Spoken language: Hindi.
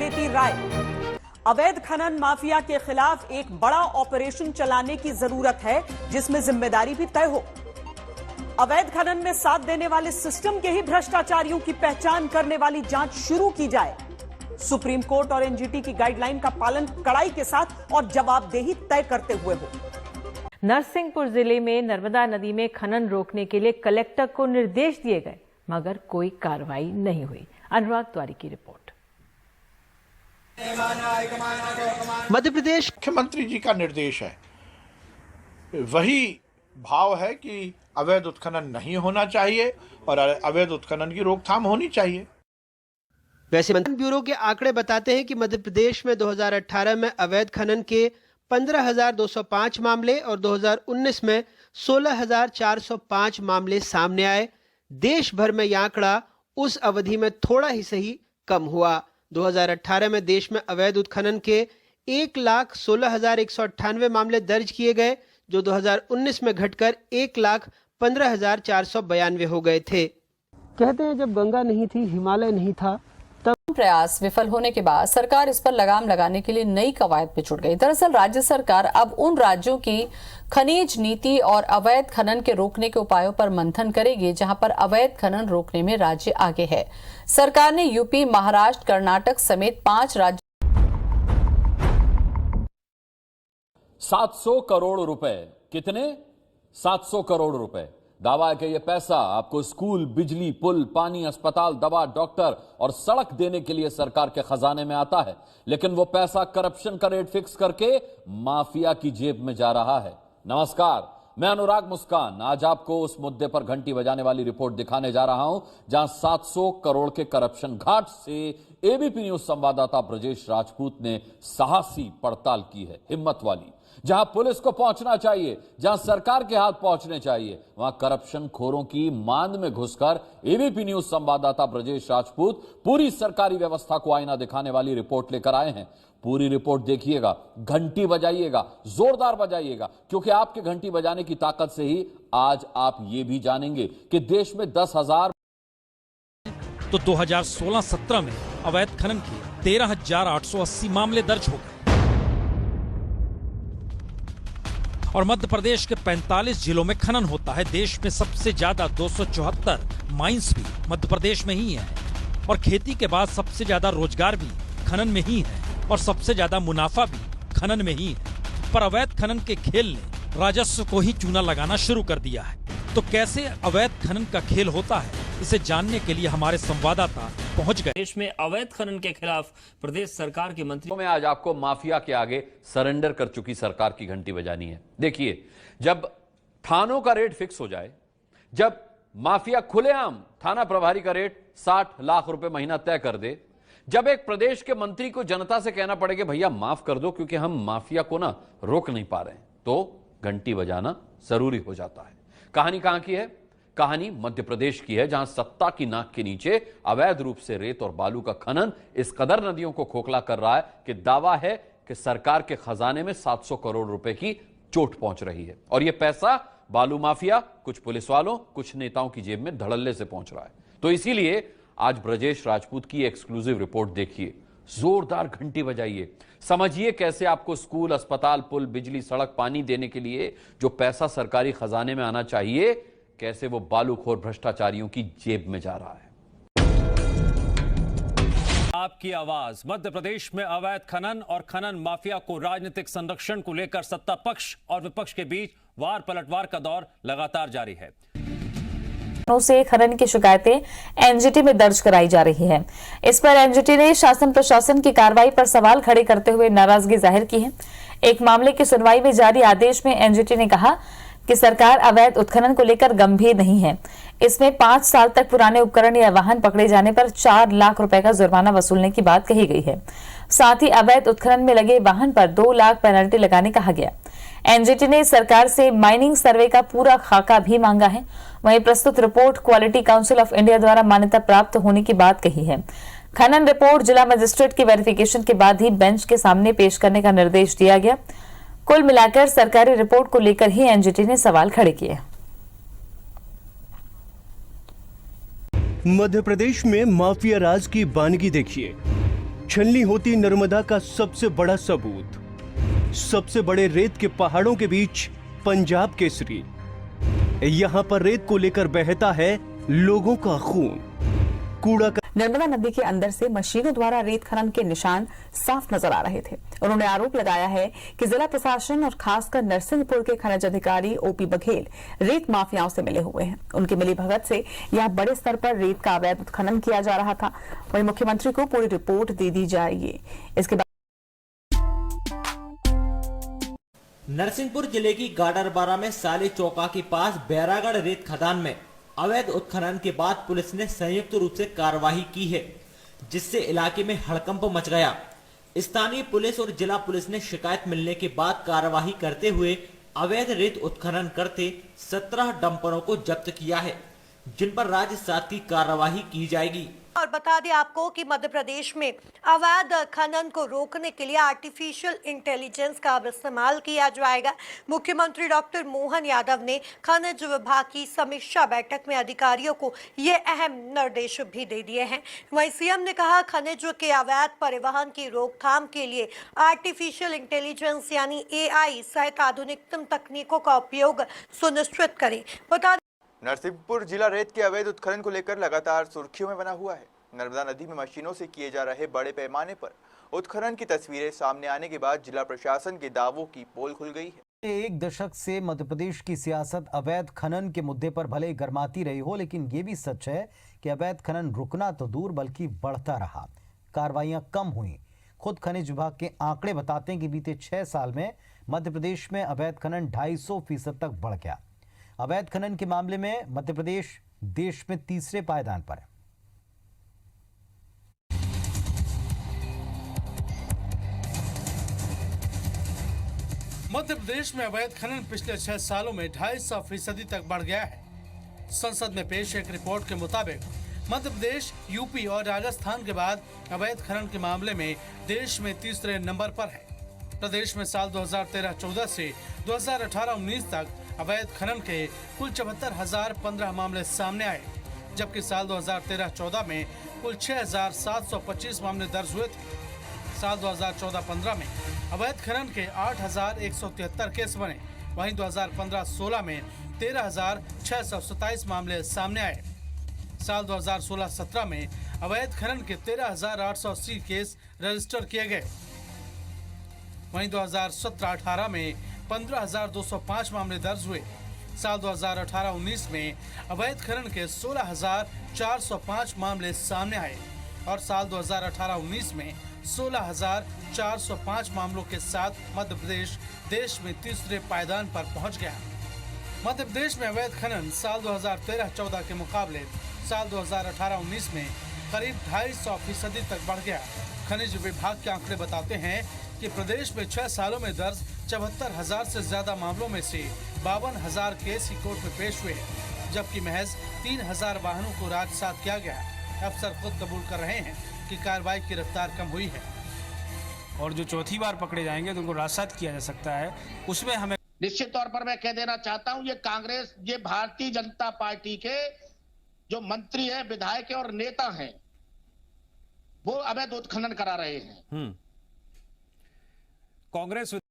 देती राय। अवैध खनन माफिया के खिलाफ एक बड़ा ऑपरेशन चलाने की जरूरत है, जिसमें जिम्मेदारी भी तय हो। अवैध खनन में साथ देने वाले सिस्टम के ही भ्रष्टाचारियों की पहचान करने वाली जांच शुरू की जाए। सुप्रीम कोर्ट और एनजीटी की गाइडलाइन का पालन कड़ाई के साथ और जवाबदेही तय करते हुए हो। नरसिंहपुर जिले में नर्मदा नदी में खनन रोकने के लिए कलेक्टर को निर्देश दिए गए, मगर कोई कार्रवाई नहीं हुई। अनुराग तिवारी की रिपोर्ट। मध्य प्रदेश मुख्यमंत्री जी का निर्देश है, वही भाव है कि अवैध उत्खनन नहीं होना चाहिए और अवैध उत्खनन की रोकथाम होनी चाहिए। वैसे मंत्रण ब्यूरो के आंकड़े बताते हैं कि मध्य प्रदेश में 2018 में अवैध खनन के 15,205 मामले और 2019 में 16,405 मामले सामने आए। देश भर में यह आंकड़ा उस अवधि में थोड़ा ही सही कम हुआ। 2018 में देश में अवैध उत्खनन के 1,16,198 मामले दर्ज किए गए, जो 2019 में घटकर 1,15,492 हो गए थे। कहते हैं जब गंगा नहीं थी, हिमालय नहीं था, प्रयास विफल होने के बाद सरकार इस पर लगाम लगाने के लिए नई कवायद पे जुट गई। दरअसल राज्य सरकार अब उन राज्यों की खनिज नीति और अवैध खनन के रोकने के उपायों पर मंथन करेगी जहां पर अवैध खनन रोकने में राज्य आगे है। सरकार ने यूपी, महाराष्ट्र, कर्नाटक समेत 5 राज्य 700 करोड़ रुपए। कितने? 700 करोड़ रुपए। दावा है कि यह पैसा आपको स्कूल, बिजली, पुल, पानी, अस्पताल, दवा, डॉक्टर और सड़क देने के लिए सरकार के खजाने में आता है, लेकिन वो पैसा करप्शन का रेट फिक्स करके माफिया की जेब में जा रहा है। नमस्कार, मैं अनुराग मुस्कान आज आपको उस मुद्दे पर घंटी बजाने वाली रिपोर्ट दिखाने जा रहा हूं, जहां 700 करोड़ के करप्शन घाट से एबीपी न्यूज संवाददाता ब्रजेश राजपूत ने साहसी पड़ताल की है, हिम्मत वाली। जहां पुलिस को पहुंचना चाहिए, जहां सरकार के हाथ पहुंचने चाहिए, वहां करप्शन खोरों की मांद में घुसकर एबीपी न्यूज संवाददाता ब्रजेश राजपूत पूरी सरकारी व्यवस्था को आईना दिखाने वाली रिपोर्ट लेकर आए हैं। पूरी रिपोर्ट देखिएगा, घंटी बजाइएगा, जोरदार बजाइएगा, क्योंकि आपके घंटी बजाने की ताकत से ही आज आप ये भी जानेंगे कि देश में 10,000 तो 2016-17 में अवैध खनन के 13,880 मामले दर्ज हो गए और मध्य प्रदेश के 45 जिलों में खनन होता है। देश में सबसे ज्यादा 274 माइंस भी मध्य प्रदेश में ही है और खेती के बाद सबसे ज्यादा रोजगार भी खनन में ही है और सबसे ज्यादा मुनाफा भी खनन में ही है। पर अवैध खनन के खेल ने राजस्व को ही चूना लगाना शुरू कर दिया है। तो कैसे अवैध खनन का खेल होता है, इसे जानने के लिए हमारे संवाददाता पहुंच गए। देश में अवैध खनन के खिलाफ प्रदेश सरकार के मंत्रियों में आज आपको माफिया के आगे सरेंडर कर चुकी सरकार की घंटी बजानी है। देखिए, जब थानों का रेट फिक्स हो जाए, जब माफिया खुलेआम थाना प्रभारी का रेट 60 लाख रुपए महीना तय कर दे, जब एक प्रदेश के मंत्री को जनता से कहना पड़ेगा भैया माफ कर दो क्योंकि हम माफिया को ना रोक नहीं पा रहे हैं, तो घंटी बजाना जरूरी हो जाता है। कहानी कहां की है? कहानी मध्य प्रदेश की है, जहां सत्ता की नाक के नीचे अवैध रूप से रेत और बालू का खनन इस कदर नदियों को खोखला कर रहा है कि दावा है कि सरकार के खजाने में 700 करोड़ रुपए की चोट पहुंच रही है और यह पैसा बालू माफिया, कुछ पुलिस वालों, कुछ नेताओं की जेब में धड़ल्ले से पहुंच रहा है। तो इसीलिए आज ब्रजेश राजपूत की एक्सक्लूसिव रिपोर्ट देखिए, जोरदार घंटी बजाइए, समझिए कैसे आपको स्कूल, अस्पताल, पुल, बिजली, सड़क, पानी देने के लिए जो पैसा सरकारी खजाने में आना चाहिए, कैसे वो बालूखोर भ्रष्टाचारियों की जेब में जा रहा है। आपकी आवाज। मध्य प्रदेश में अवैध खनन और खनन माफिया को राजनीतिक संरक्षण को लेकर सत्ता पक्ष और विपक्ष के बीच वार पलटवार का दौर लगातार जारी है। से खनन की शिकायतें एनजीटी में दर्ज कराई जा रही है। इस पर एनजीटी ने शासन प्रशासन की कार्रवाई पर सवाल खड़े करते हुए नाराजगी जाहिर की है। एक मामले की सुनवाई में जारी आदेश में एनजीटी ने कहा कि सरकार अवैध उत्खनन को लेकर गंभीर नहीं है। इसमें 5 साल तक पुराने उपकरण या वाहन पकड़े जाने पर 4 लाख रुपए का जुर्माना वसूलने की बात कही गई है। साथ ही अवैध उत्खनन में लगे वाहन पर 2 लाख पेनल्टी लगाने कहा गया। एनजीटी ने सरकार से माइनिंग सर्वे का पूरा खाका भी मांगा है। वहीं प्रस्तुत report quality council of India द्वारा मान्यता प्राप्त होने की बात कही है। खनन रिपोर्ट जिला मजिस्ट्रेट की वेरिफिकेशन के बाद ही बेंच के सामने पेश करने का निर्देश दिया गया। कुल मिलाकर सरकारी रिपोर्ट को लेकर ही एनजीटी ने सवाल खड़े किए। मध्य प्रदेश में माफिया राज की बानगी देखिए। छलनी होती नर्मदा का सबसे बड़ा सबूत, सबसे बड़े रेत के पहाड़ों के बीच पंजाब केसरी। यहां पर रेत को लेकर बहता है लोगों का खून। कूड़ा का नर्मदा नदी के अंदर से मशीनों द्वारा रेत खनन के निशान साफ नजर आ रहे थे। उन्होंने आरोप लगाया है कि जिला प्रशासन और खासकर नरसिंहपुर के खनिज अधिकारी ओपी बघेल रेत माफियाओं से मिले हुए हैं। उनकी मिलीभगत से यहां बड़े स्तर पर रेत का अवैध उत्खनन किया जा रहा था। वहीं मुख्यमंत्री को पूरी रिपोर्ट दे दी जाएगी। इसके बाद नरसिंहपुर जिले की गाडरबारा में साले चौका के पास बैरागढ़ रेत खदान में अवैध उत्खनन के बाद पुलिस ने संयुक्त रूप से कार्रवाई की है, जिससे इलाके में हड़कंप मच गया। स्थानीय पुलिस और जिला पुलिस ने शिकायत मिलने के बाद कार्रवाई करते हुए अवैध रेत उत्खनन करते 17 डंपरों को जब्त किया है, जिन पर राज्य साथ की कार्रवाई की जाएगी। और बता दें आपको कि मध्य प्रदेश में अवैध खनन को रोकने के लिए आर्टिफिशियल इंटेलिजेंस का इस्तेमाल किया जाएगा। मुख्यमंत्री डॉक्टर मोहन यादव ने खनिज विभाग की समीक्षा बैठक में अधिकारियों को ये अहम निर्देश भी दे दिए हैं। वहीं सीएम ने कहा खनिज के अवैध परिवहन की रोकथाम के लिए आर्टिफिशियल इंटेलिजेंस यानी AI सहित आधुनिकतम तकनीकों का उपयोग सुनिश्चित करें। बता नरसिंहपुर जिला रेत के अवैध उत्खनन को लेकर लगातार सुर्खियों में बना हुआ है। नर्मदा नदी में मशीनों से किए जा रहे बड़े पैमाने पर उत्खनन की तस्वीरें सामने आने के बाद जिला प्रशासन के दावों की पोल खुल गई है। एक दशक से मध्य प्रदेश की सियासत अवैध खनन के मुद्दे पर भले ही गर्माती रही हो, लेकिन ये भी सच है कि अवैध खनन रुकना तो दूर बल्कि बढ़ता रहा, कार्रवाइयां कम हुई। खुद खनिज विभाग के आंकड़े बताते हैं कि बीते 6 साल में मध्य प्रदेश में अवैध खनन 250% तक बढ़ गया। अवैध खनन के मामले में मध्य प्रदेश देश में तीसरे पायदान पर है। मध्य प्रदेश में अवैध खनन पिछले 6 सालों में 250% तक बढ़ गया है। संसद में पेश एक रिपोर्ट के मुताबिक मध्य प्रदेश, यूपी और राजस्थान के बाद अवैध खनन के मामले में देश में तीसरे नंबर पर है। प्रदेश में साल 2013-14 से 2018-19 तक अवैध खनन के कुल 74,015 मामले सामने आए, जबकि साल 2013-14 में कुल 6,725 मामले दर्ज हुए थे। साल 2014-15 में अवैध खनन के 8,173 केस बने। वहीं 2015-16 में 13,627 मामले सामने आए। साल 2016-17 में अवैध खनन के 13,880 केस रजिस्टर किए गए। वहीं 2017-18 में 15,205 मामले दर्ज हुए। साल 2018-19 में अवैध खनन के 16,405 मामले सामने आए और साल 2018-19 में 16,405 मामलों के साथ मध्य प्रदेश देश में तीसरे पायदान पर पहुंच गया। मध्य प्रदेश में अवैध खनन साल 2013-14 के मुकाबले साल 2018-19 में करीब 250% तक बढ़ गया। खनिज विभाग के आंकड़े बताते हैं कि प्रदेश में 6 सालों में दर्ज 74,000 से ज्यादा मामलों में से 52,000 केस ही कोर्ट में पेश हुए, जबकि महज 3,000 वाहनों को राजसात किया गया। अफसर खुद कबूल कर रहे हैं कि कार्रवाई की रफ्तार कम हुई है और जो चौथी बार पकड़े जाएंगे तो उनको राजसात किया जा सकता है। उसमें हमें निश्चित तौर पर मैं कह देना चाहता हूं, ये कांग्रेस, ये भारतीय जनता पार्टी के जो मंत्री हैं, विधायक और नेता हैं, वो अवैध उत्खनन करा रहे हैं। कांग्रेस